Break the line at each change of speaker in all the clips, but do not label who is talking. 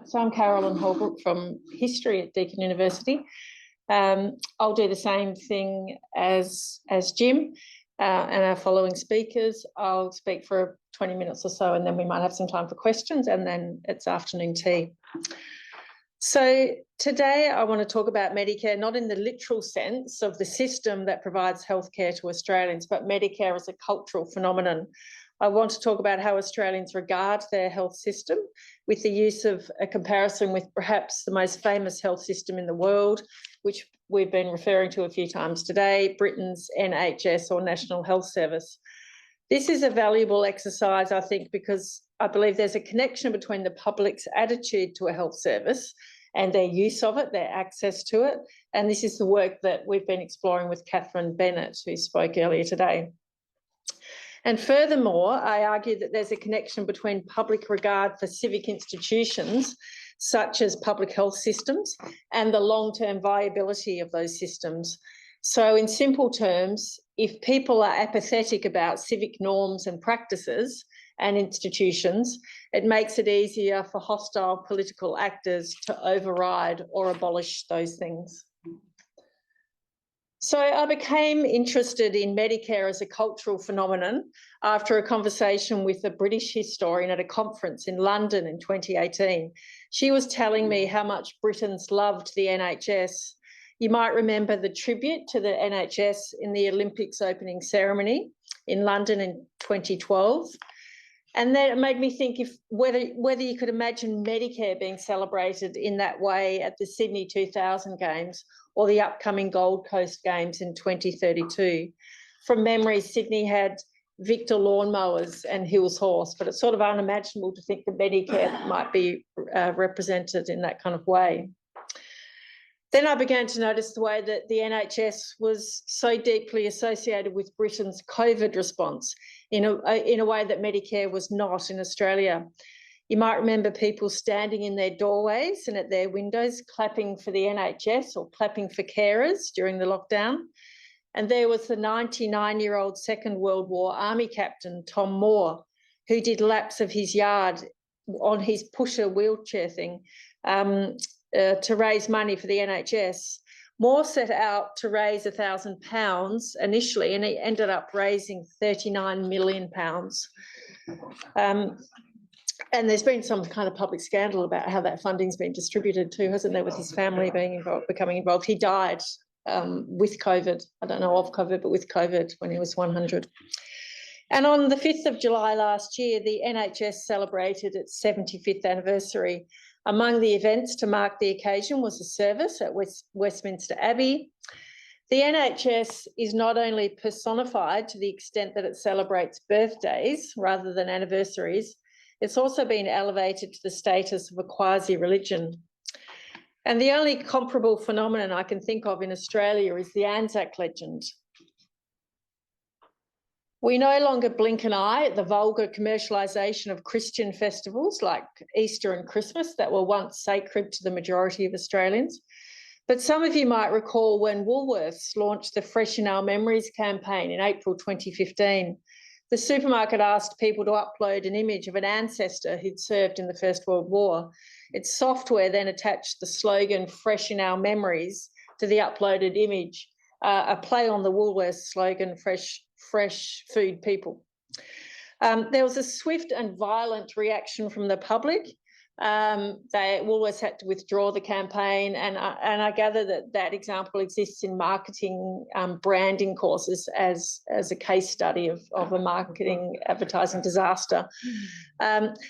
So I'm Carolyn Holbrook from History at Deakin University. I'll do the same thing as Jim and our following speakers. I'll speak for 20 minutes or so, and then we might have some time for questions, and then it's afternoon tea. So today I want to talk about Medicare, not in the literal sense of the system that provides healthcare to Australians, but Medicare as a cultural phenomenon. I want to talk about how Australians regard their health system with the use of a comparison with perhaps the most famous health system in the world, which we've been referring to a few times today, Britain's NHS or National Health Service. This is a valuable exercise, I think, because I believe there's a connection between the public's attitude to a health service and their use of it, their access to it. And this is the work that we've been exploring with Catherine Bennett, who spoke earlier today. And furthermore, I argue that there's a connection between public regard for civic institutions, such as public health systems, and the long-term viability of those systems. So in simple terms, if people are apathetic about civic norms and practices and institutions, it makes it easier for hostile political actors to override or abolish those things. So I became interested in Medicare as a cultural phenomenon after a conversation with a British historian at a conference in London in 2018. She was telling me how much Britons loved the NHS. You might remember the tribute to the NHS in the Olympics opening ceremony in London in 2012. And then it made me think whether you could imagine Medicare being celebrated in that way at the Sydney 2000 Games or the upcoming Gold Coast Games in 2032. From memory, Sydney had Victor lawnmowers and Hill's horse, but it's sort of unimaginable to think that Medicare might be represented in that kind of way. Then I began to notice the way that the NHS was so deeply associated with Britain's COVID response in a way that Medicare was not in Australia. You might remember people standing in their doorways and at their windows clapping for the NHS or clapping for carers during the lockdown. And there was the 99-year-old Second World War Army captain, Tom Moore, who did laps of his yard on his pusher wheelchair thing to raise money for the NHS. Moore set out to raise £1,000 initially, and he ended up raising £39 million. And there's been some kind of public scandal about how that funding's been distributed too, hasn't there, with his family becoming involved. He died with COVID. I don't know of COVID, but with COVID when he was 100. And on the 5th of July last year, the NHS celebrated its 75th anniversary. Among the events to mark the occasion was a service at Westminster Abbey. The NHS is not only personified to the extent that it celebrates birthdays rather than anniversaries, it's also been elevated to the status of a quasi-religion. And the only comparable phenomenon I can think of in Australia is the Anzac legend. We no longer blink an eye at the vulgar commercialisation of Christian festivals like Easter and Christmas that were once sacred to the majority of Australians. But some of you might recall when Woolworths launched the Fresh in Our Memories campaign in April 2015. The supermarket asked people to upload an image of an ancestor who'd served in the First World War. Its software then attached the slogan "Fresh in Our Memories" to the uploaded image, a play on the Woolworths slogan "Fresh food people." There was a swift and violent reaction from the public. Woolworths had to withdraw the campaign, and I gather that example exists in marketing branding courses as a case study of a marketing advertising disaster.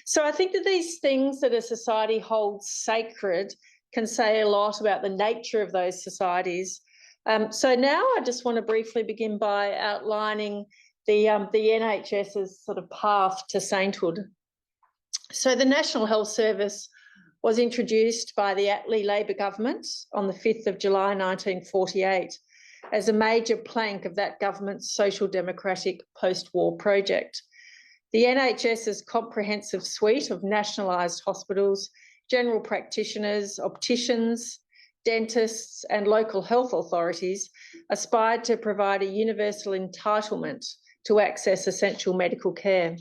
So I think that these things that a society holds sacred can say a lot about the nature of those societies. So now I just want to briefly begin by outlining the NHS's sort of path to sainthood. So the National Health Service was introduced by the Attlee Labor government on the 5th of July 1948 as a major plank of that government's social democratic post-war project. The NHS's comprehensive suite of nationalised hospitals, general practitioners, opticians, dentists and local health authorities aspired to provide a universal entitlement to access essential medical care.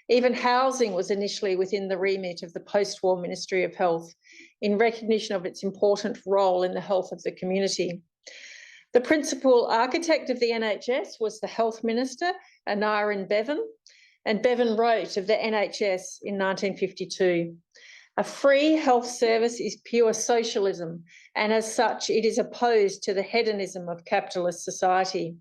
Even housing was initially within the remit of the post-war Ministry of Health in recognition of its important role in the health of the community. The principal architect of the NHS was the Health Minister, Aneurin Bevan, and Bevan wrote of the NHS in 1952, "A free health service is pure socialism, and as such it is opposed to the hedonism of capitalist society.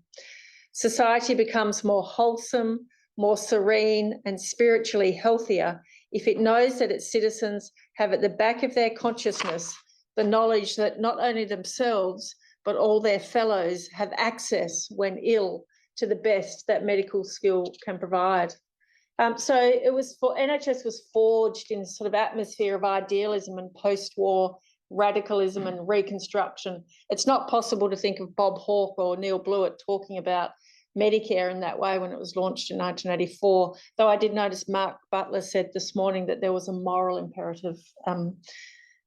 Society becomes more wholesome, more serene and spiritually healthier if it knows that its citizens have at the back of their consciousness the knowledge that not only themselves but all their fellows have access when ill to the best that medical skill can provide." So NHS was forged in a sort of atmosphere of idealism and post-war radicalism and reconstruction. It's not possible to think of Bob Hawke or Neil Blewett talking about Medicare in that way when it was launched in 1984, though I did notice Mark Butler said this morning that there was a moral imperative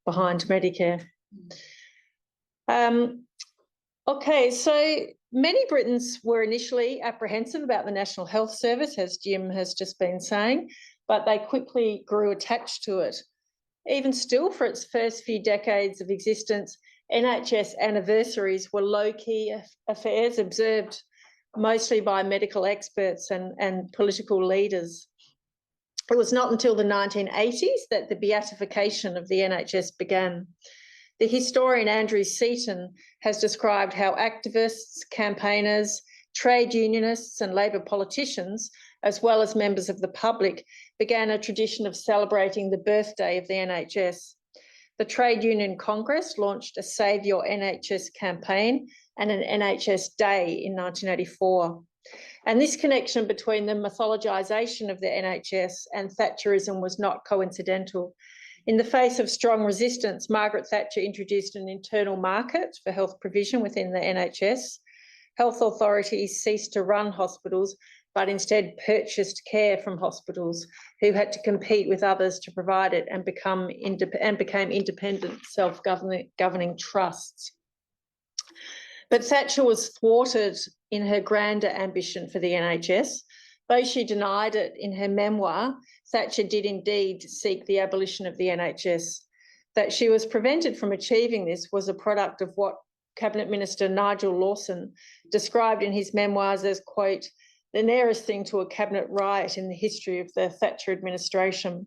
behind Medicare. Okay, so many Britons were initially apprehensive about the National Health Service, as Jim has just been saying, but they quickly grew attached to it. Even still, for its first few decades of existence, NHS anniversaries were low-key affairs observed mostly by medical experts and political leaders. It was not until the 1980s that the beatification of the NHS began. The historian Andrew Seaton has described how activists, campaigners, trade unionists and Labor politicians, as well as members of the public, began a tradition of celebrating the birthday of the NHS. The Trade Union Congress launched a Save Your NHS campaign and an NHS Day in 1984. And this connection between the mythologisation of the NHS and Thatcherism was not coincidental. In the face of strong resistance, Margaret Thatcher introduced an internal market for health provision within the NHS. Health authorities ceased to run hospitals, but instead purchased care from hospitals who had to compete with others to provide it and became independent, self-governing trusts. But Thatcher was thwarted in her grander ambition for the NHS. Though she denied it in her memoir, Thatcher did indeed seek the abolition of the NHS. That she was prevented from achieving this was a product of what Cabinet Minister Nigel Lawson described in his memoirs as, quote, "the nearest thing to a cabinet riot in the history of the Thatcher administration."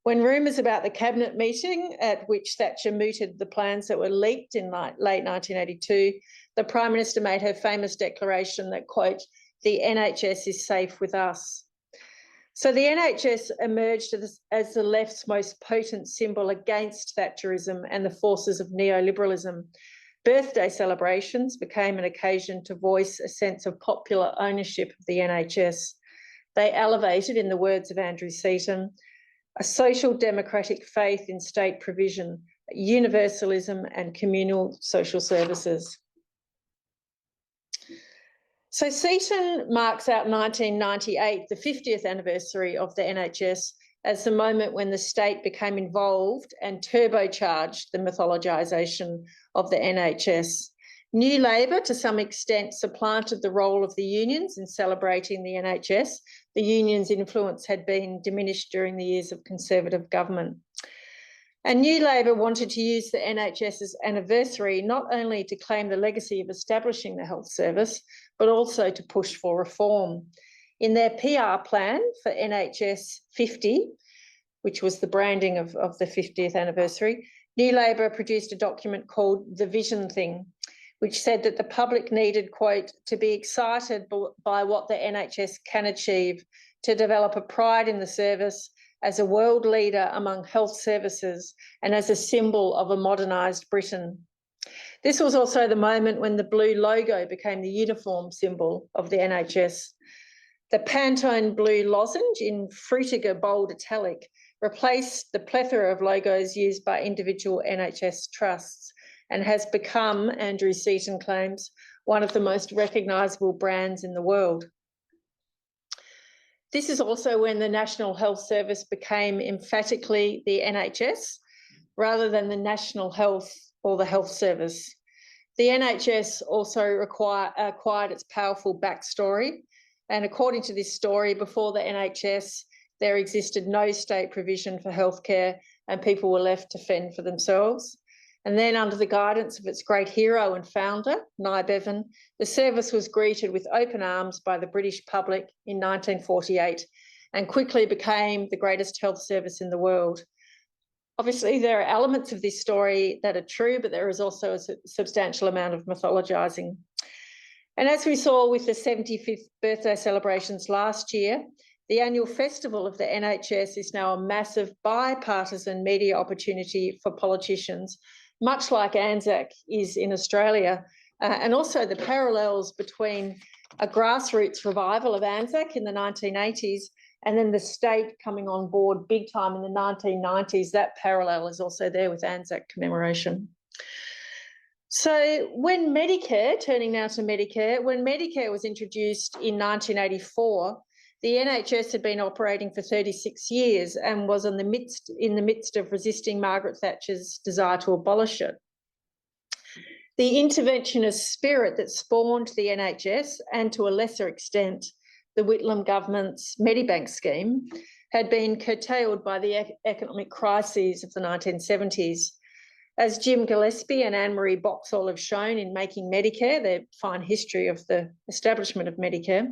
When rumours about the cabinet meeting at which Thatcher mooted the plans that were leaked in late 1982, the Prime Minister made her famous declaration that, quote, "the NHS is safe with us." So the NHS emerged as the left's most potent symbol against Thatcherism and the forces of neoliberalism. Birthday celebrations became an occasion to voice a sense of popular ownership of the NHS. They elevated, in the words of Andrew Seaton, a social democratic faith in state provision, universalism and communal social services. So Seaton marks out 1998, the 50th anniversary of the NHS, as the moment when the state became involved and turbocharged the mythologisation of the NHS. New Labor, to some extent, supplanted the role of the unions in celebrating the NHS. The unions' influence had been diminished during the years of Conservative government. And New Labor wanted to use the NHS's anniversary not only to claim the legacy of establishing the health service, but also to push for reform. In their PR plan for NHS 50, which was the branding of the 50th anniversary, New Labor produced a document called The Vision Thing, which said that the public needed, quote, to be excited by what the NHS can achieve, to develop a pride in the service as a world leader among health services and as a symbol of a modernised Britain. This was also the moment when the blue logo became the uniform symbol of the NHS. The Pantone blue lozenge in Frutiger bold italic replaced the plethora of logos used by individual NHS trusts and has become, Andrew Seaton claims, one of the most recognisable brands in the world. This is also when the National Health Service became emphatically the NHS rather than the National Health or the Health Service. The NHS also acquired its powerful backstory, and according to this story, before the NHS, there existed no state provision for healthcare and people were left to fend for themselves. And then under the guidance of its great hero and founder, Nye Bevan, the service was greeted with open arms by the British public in 1948 and quickly became the greatest health service in the world. Obviously, there are elements of this story that are true, but there is also a substantial amount of mythologising. And as we saw with the 75th birthday celebrations last year, the annual festival of the NHS is now a massive bipartisan media opportunity for politicians, much like Anzac is in Australia, and also the parallels between a grassroots revival of Anzac in the 1980s and then the state coming on board big time in the 1990s. That parallel is also there with Anzac commemoration. So when Medicare, turning now to Medicare, when Medicare was introduced in 1984, the NHS had been operating for 36 years and was in the midst of resisting Margaret Thatcher's desire to abolish it. The interventionist spirit that spawned the NHS, and to a lesser extent, the Whitlam government's Medibank scheme, had been curtailed by the economic crises of the 1970s. As Jim Gillespie and Anne-Marie Boxall have shown in Making Medicare, their fine history of the establishment of Medicare,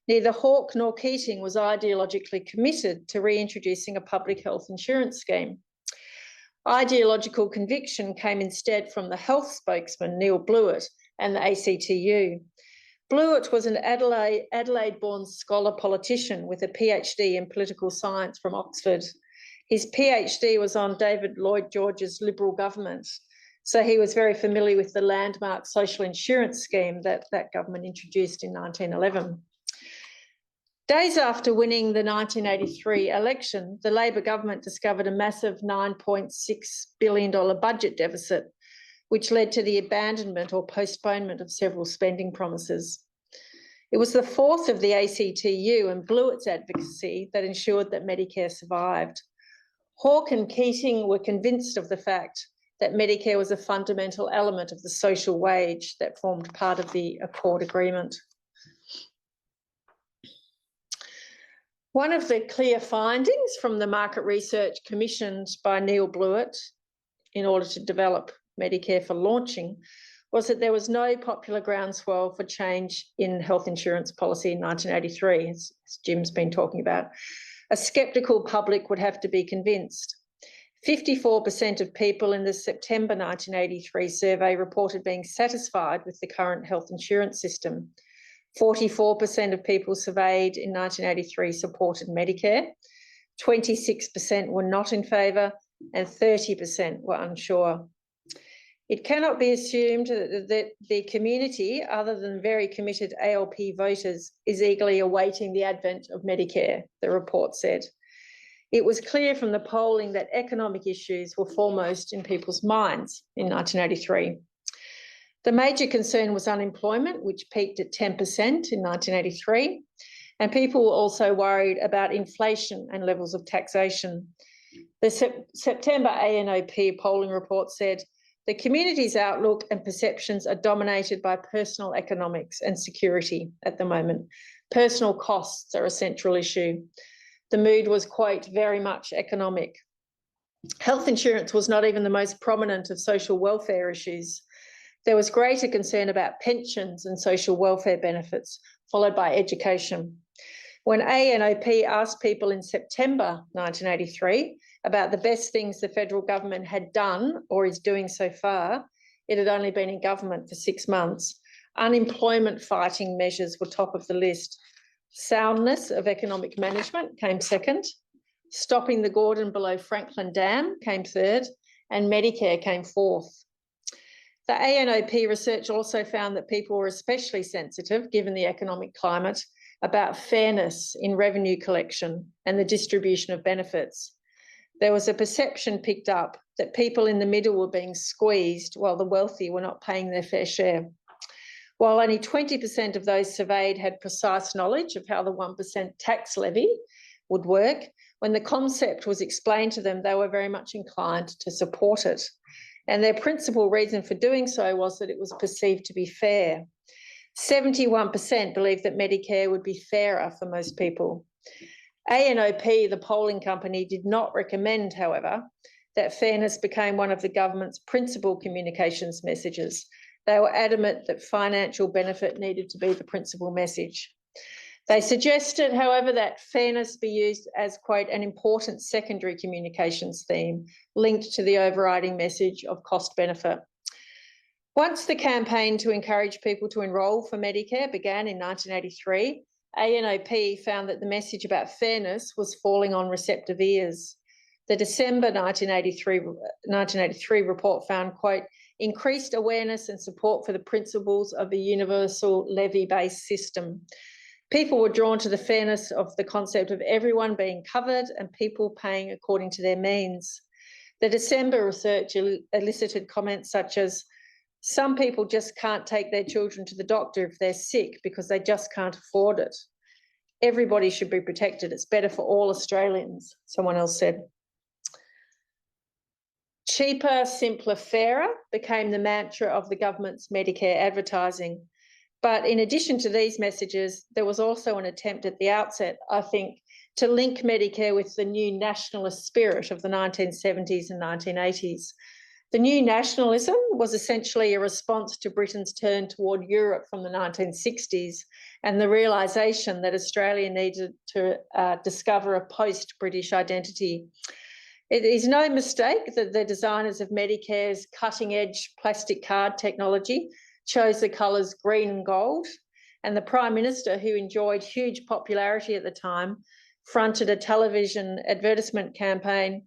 neither Hawke nor Keating was ideologically committed to reintroducing a public health insurance scheme. Ideological conviction came instead from the health spokesman, Neil Blewett, and the ACTU. Blewett was an Adelaide-born scholar politician with a PhD in political science from Oxford. His PhD was on David Lloyd George's Liberal government, so he was very familiar with the landmark social insurance scheme that that government introduced in 1911. Days after winning the 1983 election, the Labor government discovered a massive $9.6 billion budget deficit, which led to the abandonment or postponement of several spending promises. It was the fourth of the ACTU and Blewett's advocacy that ensured that Medicare survived. Hawke and Keating were convinced of the fact that Medicare was a fundamental element of the social wage that formed part of the Accord agreement. One of the clear findings from the market research commissioned by Neil Blewett in order to develop Medicare for launching was that there was no popular groundswell for change in health insurance policy in 1983, as Jim's been talking about. A sceptical public would have to be convinced. 54% of people in the September 1983 survey reported being satisfied with the current health insurance system. 44% of people surveyed in 1983 supported Medicare, 26% were not in favour, and 30% were unsure. It cannot be assumed that the community, other than very committed ALP voters, is eagerly awaiting the advent of Medicare, the report said. It was clear from the polling that economic issues were foremost in people's minds in 1983. The major concern was unemployment, which peaked at 10% in 1983, and people were also worried about inflation and levels of taxation. The September ANOP polling report said, the community's outlook and perceptions are dominated by personal economics and security at the moment. Personal costs are a central issue. The mood was, quote, very much economic. Health insurance was not even the most prominent of social welfare issues. There was greater concern about pensions and social welfare benefits, followed by education. When ANOP asked people in September 1983 about the best things the federal government had done or is doing so far, it had only been in government for 6 months. Unemployment fighting measures were top of the list. Soundness of economic management came second. Stopping the Gordon below Franklin Dam came third, and Medicare came fourth. The ANOP research also found that people were especially sensitive, given the economic climate, about fairness in revenue collection and the distribution of benefits. There was a perception picked up that people in the middle were being squeezed while the wealthy were not paying their fair share. While only 20% of those surveyed had precise knowledge of how the 1% tax levy would work, when the concept was explained to them, they were very much inclined to support it. And their principal reason for doing so was that it was perceived to be fair. 71% believed that Medicare would be fairer for most people. ANOP, the polling company, did not recommend, however, that fairness became one of the government's principal communications messages. They were adamant that financial benefit needed to be the principal message. They suggested, however, that fairness be used as, quote, an important secondary communications theme linked to the overriding message of cost benefit. Once the campaign to encourage people to enrol for Medicare began in 1983, ANOP found that the message about fairness was falling on receptive ears. The December 1983 report found, quote, increased awareness and support for the principles of a universal levy-based system. People were drawn to the fairness of the concept of everyone being covered and people paying according to their means. The December research elicited comments such as, some people just can't take their children to the doctor if they're sick because they just can't afford it. Everybody should be protected. It's better for all Australians, someone else said. Cheaper, simpler, fairer became the mantra of the government's Medicare advertising. But in addition to these messages, there was also an attempt at the outset, I think, to link Medicare with the new nationalist spirit of the 1970s and 1980s. The new nationalism was essentially a response to Britain's turn toward Europe from the 1960s and the realisation that Australia needed to discover a post-British identity. It is no mistake that the designers of Medicare's cutting-edge plastic card technology chose the colours green and gold, and the Prime Minister, who enjoyed huge popularity at the time, fronted a television advertisement campaign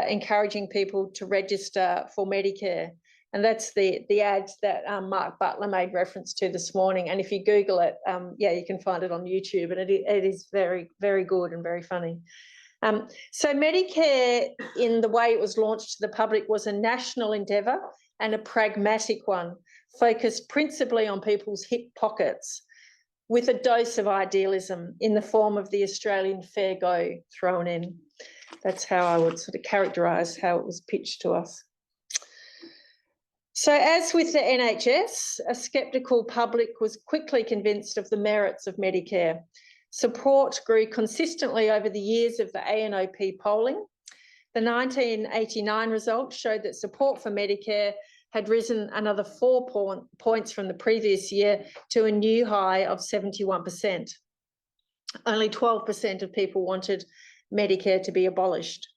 encouraging people to register for Medicare. And that's the ads that Mark Butler made reference to this morning. And if you Google it, yeah, you can find it on YouTube, and it is very, very good and very funny. So Medicare, in the way it was launched to the public, was a national endeavour and a pragmatic one, focused principally on people's hip pockets, with a dose of idealism in the form of the Australian fair go thrown in. That's how I would sort of characterise how it was pitched to us. So as with the NHS, a sceptical public was quickly convinced of the merits of Medicare. Support grew consistently over the years of the ANOP polling. The 1989 results showed that support for Medicare had risen another 4 points from the previous year to a new high of 71%. Only 12% of people wanted Medicare to be abolished.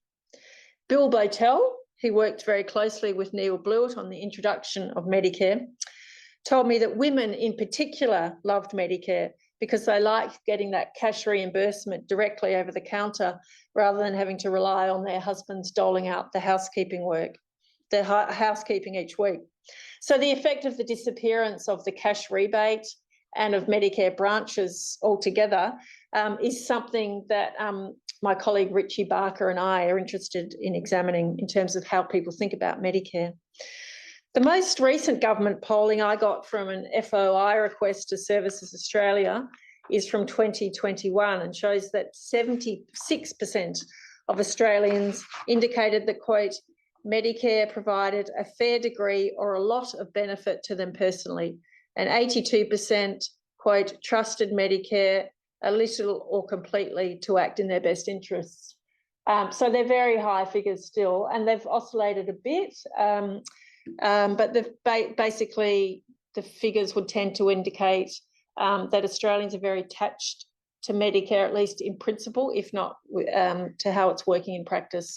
Bill Botel, who worked very closely with Neil Blewett on the introduction of Medicare, told me that women in particular loved Medicare because they liked getting that cash reimbursement directly over the counter rather than having to rely on their husbands doling out the housekeeping each week. So the effect of the disappearance of the cash rebate and of Medicare branches altogether is something that my colleague Richie Barker and I are interested in examining in terms of how people think about Medicare. The most recent government polling I got from an FOI request to Services Australia is from 2021 and shows that 76% of Australians indicated that, quote, Medicare provided a fair degree or a lot of benefit to them personally, and 82%, quote, trusted Medicare a little or completely to act in their best interests. So they're very high figures still, and they've oscillated a bit, but basically the figures would tend to indicate that Australians are very attached to Medicare, at least in principle, if not to how it's working in practice.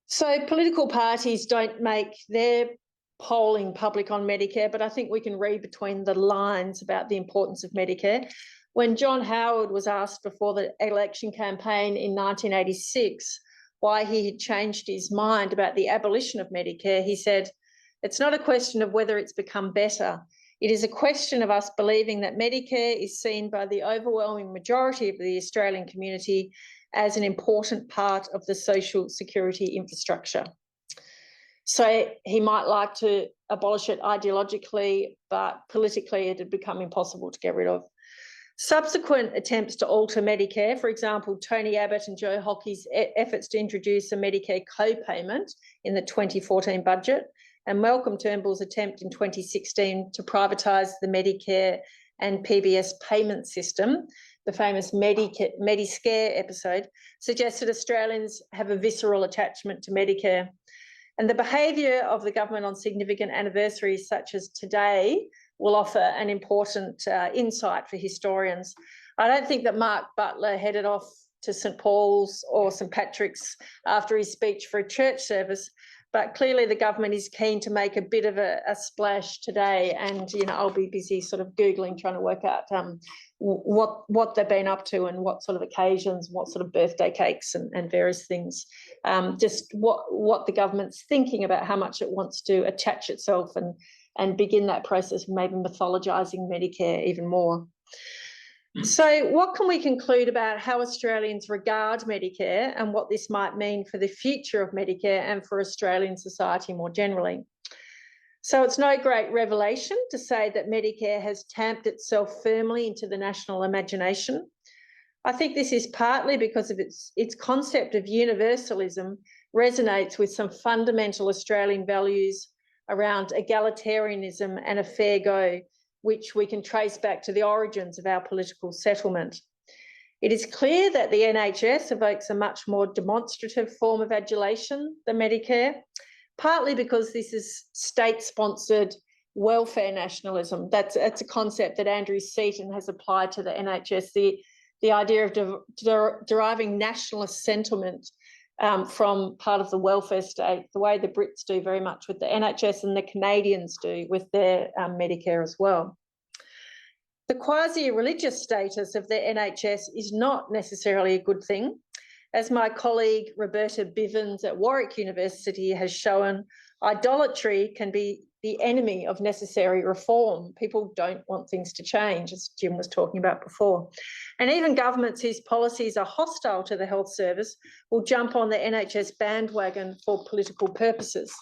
So political parties don't make their polling public on Medicare, but I think we can read between the lines about the importance of Medicare. When John Howard was asked before the election campaign in 1986 why he had changed his mind about the abolition of Medicare, he said, "It's not a question of whether it's become better. It is a question of us believing that Medicare is seen by the overwhelming majority of the Australian community as an important part of the social security infrastructure." So he might like to abolish it ideologically, but politically it had become impossible to get rid of. Subsequent attempts to alter Medicare, for example, Tony Abbott and Joe Hockey's efforts to introduce a Medicare co-payment in the 2014 budget, and Malcolm Turnbull's attempt in 2016 to privatise the Medicare and PBS payment system, the famous Medicare episode, suggests that Australians have a visceral attachment to Medicare. And the behaviour of the government on significant anniversaries such as today will offer an important insight for historians. I don't think that Mark Butler headed off to St Paul's or St Patrick's after his speech for a church service, but clearly the government is keen to make a bit of a splash today, and I'll be busy sort of Googling, trying to work out what they've been up to and what sort of occasions, what sort of birthday cakes and various things, just what the government's thinking about how much it wants to attach itself and begin that process of maybe mythologising Medicare even more. So what can we conclude about how Australians regard Medicare and what this might mean for the future of Medicare and for Australian society more generally? So it's no great revelation to say that Medicare has tamped itself firmly into the national imagination. I think this is partly because of its concept of universalism resonates with some fundamental Australian values around egalitarianism and a fair go, which we can trace back to the origins of our political settlement. It is clear that the NHS evokes a much more demonstrative form of adulation than Medicare, partly because this is state-sponsored welfare nationalism. That's a concept that Andrew Seaton has applied to the NHS, the idea of deriving nationalist sentiment from part of the welfare state, the way the Brits do very much with the NHS and the Canadians do with their Medicare as well. The quasi-religious status of the NHS is not necessarily a good thing. As my colleague Roberta Bivens at Warwick University has shown, idolatry can be the enemy of necessary reform. People don't want things to change, as Jim was talking about before. And even governments whose policies are hostile to the health service will jump on the NHS bandwagon for political purposes.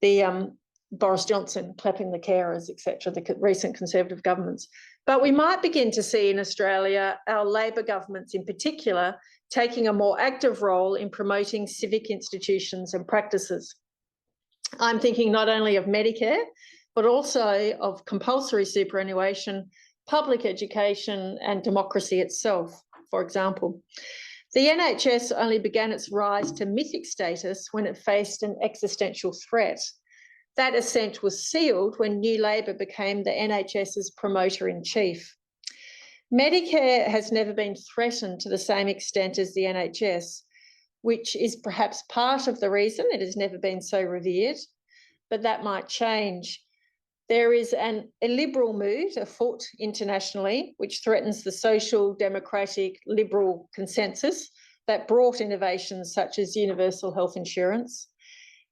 The Boris Johnson clapping the carers, etc., the recent Conservative governments. But we might begin to see in Australia, our Labor governments in particular, taking a more active role in promoting civic institutions and practices. I'm thinking not only of Medicare, but also of compulsory superannuation, public education and democracy itself, for example. The NHS only began its rise to mythic status when it faced an existential threat. That ascent was sealed when New Labor became the NHS's promoter-in-chief. Medicare has never been threatened to the same extent as the NHS, which is perhaps part of the reason it has never been so revered, but that might change. There is a liberal mood afoot internationally, which threatens the social, democratic, liberal consensus that brought innovations such as universal health insurance.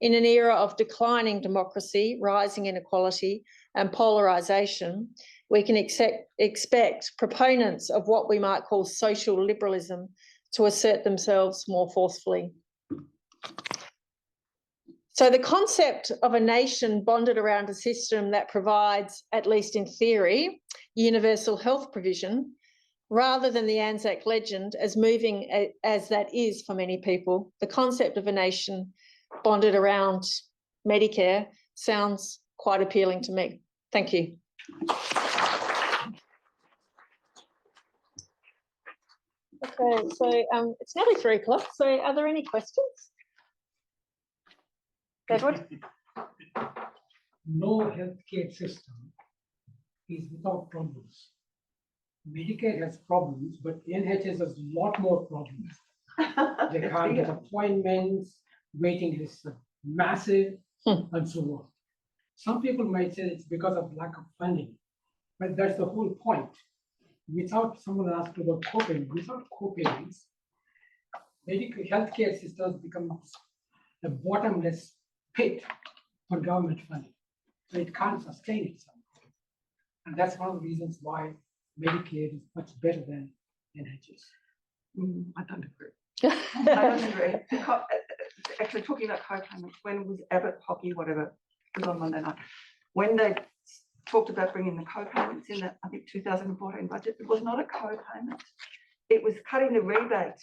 In an era of declining democracy, rising inequality and polarisation, we can expect proponents of what we might call social liberalism to assert themselves more forcefully. So the concept of a nation bonded around a system that provides, at least in theory, universal health provision, rather than the Anzac legend, as moving as that is for many people, the concept of a nation bonded around Medicare sounds quite appealing to me. Thank you. Okay, so it's nearly 3 o'clock. So are there any questions? Edward?
No healthcare system is without problems. Medicare has problems, but NHS has a lot more problems. They can't get appointments, waiting lists are massive, and so on. Some people might say it's because of lack of funding, but that's the whole point. Without, someone asked about co-payments, without co-payments, medical healthcare systems become a bottomless pit for government funding. So it can't sustain itself. And that's one of the reasons why Medicare is much better than NHS.
I don't agree. I don't agree. Actually, talking about co-payments, when was Abbott, Hockey, whatever, it was on Monday night, when they talked about bringing the co-payments in the, I think, 2014 budget, it was not a co-payment. It was cutting the rebate.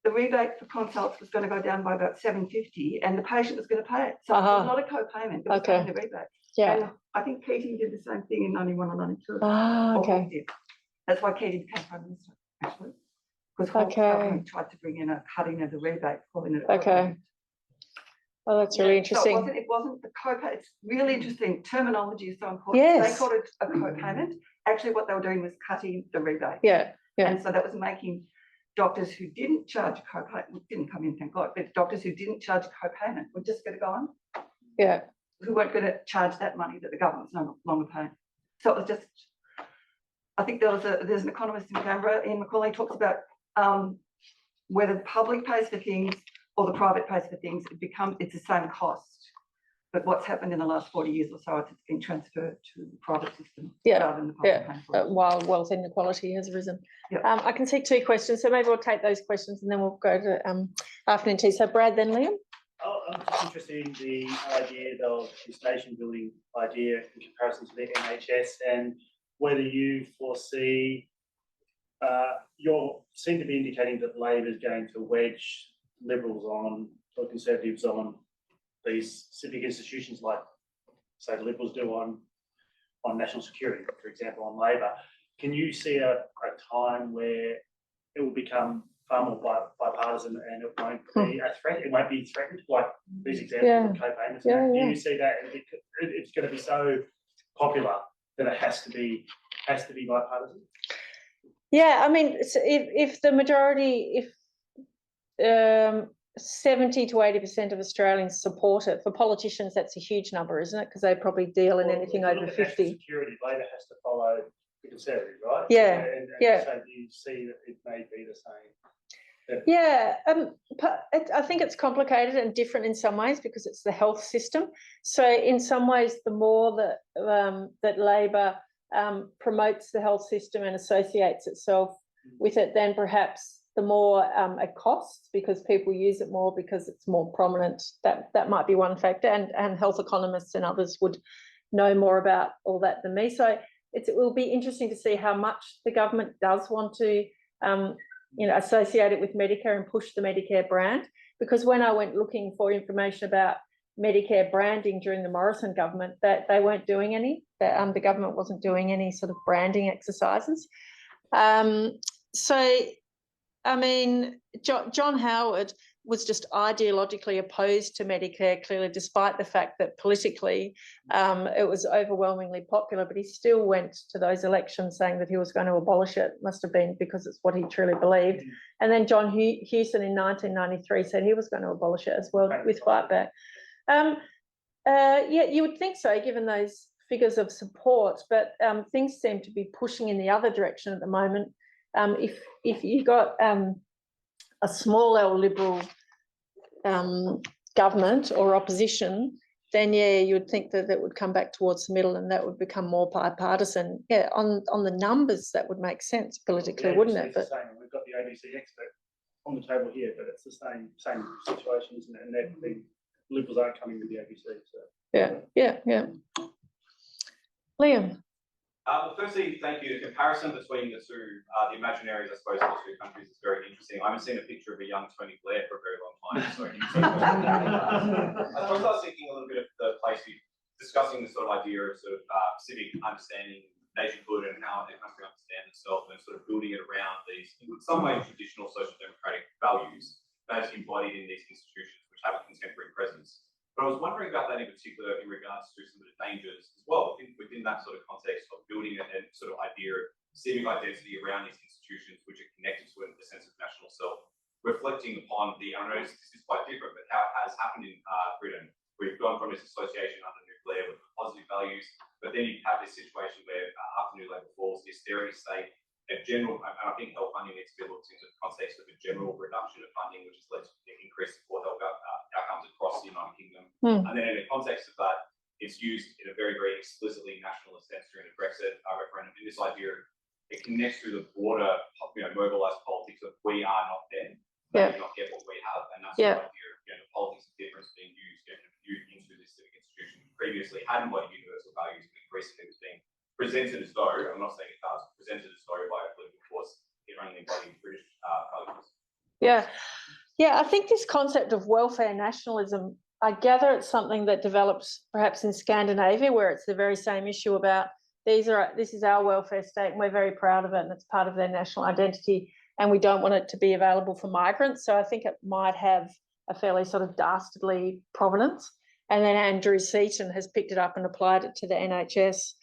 The rebate for consults was going to go down by about $7.50 and the patient was going to pay it. So it was not a co-payment, it was cutting the rebate.
Yeah.
And I think Keating did the same thing in 91 or 92.
Ah,
Or
okay.
Hawke did. That's why Keating became Prime Minister, actually. Because Hawke's
Okay.
government tried to bring in a cutting of the rebate, calling it a
Okay.
co-payment.
Oh, that's really
So
interesting.
it wasn't the co-pay. It's really interesting. Terminology is so important.
Yes.
They called it a co-payment. Actually, what they were doing was cutting the rebate.
Yeah. Yeah.
And so that was making doctors who didn't charge a co-payment, didn't come in, thank God, but doctors who didn't charge a co-payment were just going to go on.
Yeah.
Who weren't going to charge that money that the government's no longer paying. So it was just, I think there's an economist in Canberra, Ian Macaulay, talks about whether the public pays for things or the private pays for things, it's the same cost. But what's happened in the last 40 years or so, it's been transferred to the private system rather than the public paying for it.
While wealth inequality has risen.
Yeah.
I can see 2 questions, so maybe we'll take those questions and then we'll go to afternoon tea. So Brad, then Liam.
I'm just interested in the idea of this nation building idea in comparison to the NHS and whether you foresee, you seem to be indicating that Labor is going to wedge Liberals on or Conservatives on these civic institutions like, say, the Liberals do on national security, for example, on Labor. Can you see a time where it will become far more bipartisan and it won't be a threat? It won't be threatened like these examples of co-payments.
Yeah,
Do you see that it's going to be so popular that it has to be bipartisan?
Yeah, I mean, if the majority, if 70 to 80% of Australians support it, for politicians that's a huge number, isn't it? Because they probably deal in anything over 50.
Security, Labor has to follow the Conservative, right?
Yeah,
and
yeah.
So do you see that it may be the same?
Yeah, I think it's complicated and different in some ways because it's the health system. So in some ways, the more that that Labor promotes the health system and associates itself with it, then perhaps the more it costs because people use it more because it's more prominent. That might be one factor, and health economists and others would know more about all that than me. So it will be interesting to see how much the government does want to associate it with Medicare and push the Medicare brand. Because when I went looking for information about Medicare branding during the Morrison government, that they weren't doing any. The government wasn't doing any sort of branding exercises. So, I mean, John Howard was just ideologically opposed to Medicare, clearly, despite the fact that politically it was overwhelmingly popular, but he still went to those elections saying that he was going to abolish it. Must have been because it's what he truly believed. And then John Hewson in 1993 said he was going to abolish it as well with Fight Back. Yeah, you would think so, given those figures of support, but things seem to be pushing in the other direction at the moment. If you got a small L Liberal government or opposition, then yeah, you would think that would come back towards the middle and that would become more bipartisan. Yeah, on the numbers that would make sense politically,
yeah,
wouldn't it? But
we've got the ABC expert on the table here, but it's the same situation, isn't it? And the Liberals aren't coming with the ABC. So
yeah. Liam.
Well, firstly, thank you. The comparison between the two, the imaginaries, I suppose, of the two countries is very interesting. I haven't seen a picture of a young Tony Blair for a very long time. So I suppose I was thinking a little bit of the place you're discussing the sort of idea of sort of civic understanding, nationhood, and how the country understands itself, and sort of building it around these, in some ways, traditional social democratic values that's embodied in these institutions which have a contemporary presence. But I was wondering about that in particular in regards to some of the dangers as well within that sort of context of building a sort of idea of civic identity around these institutions which are connected to a sense of national self, reflecting upon I know this is quite different, but how it has happened in Britain. We've gone from this association under New Blair with positive values, but then you have this situation where after New Labour falls, the austerity state, a general, and I think health funding needs to be looked into the context of a general reduction of funding, which has led to increased support health outcomes across the United Kingdom. And then in the context of that, it's used in a very, very explicitly nationalist sense during the Brexit referendum. And this idea, it connects through the broader, mobilised politics of we are not them, they do not get what we have. And that's the idea of the politics of difference being used into this civic institution. Previously hadn't got universal values, but increasingly was being presented as though, I'm not saying it does, presented as though by a political force, it only embodies British values.
Yeah, I think this concept of welfare nationalism gather it's something that develops perhaps in Scandinavia, where it's the very same issue about this is our welfare state and we're very proud of it and it's part of their national identity and we don't want it to be available for migrants. So I think it might have a fairly sort of dastardly provenance. And then Andrew Seaton has picked it up and applied it to the NHS.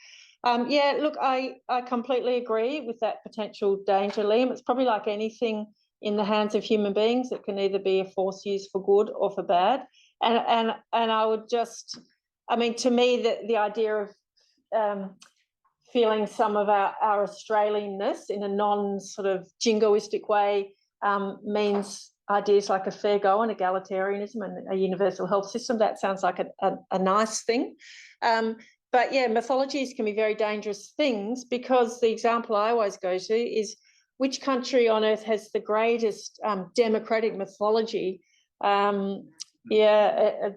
Yeah, look, I completely agree with that potential danger, Liam. It's probably like anything in the hands of human beings. It can either be a force used for good or for bad. And I would just, I mean, to me, the idea of feeling some of our Australianness in a non-sort of jingoistic way means ideas like a fair go and egalitarianism and a universal health system. That sounds like a nice thing. But yeah, mythologies can be very dangerous things, because the example I always go to is which country on earth has the greatest democratic mythology? The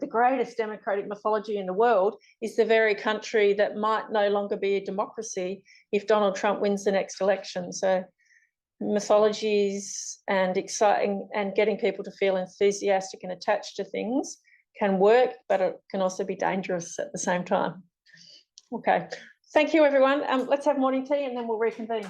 greatest democratic mythology in the world is the very country that might no longer be a democracy if Donald Trump wins the next election. So mythologies and exciting and getting people to feel enthusiastic and attached to things can work, but it can also be dangerous at the same time. Okay, thank you everyone. Let's have morning tea and then we'll reconvene.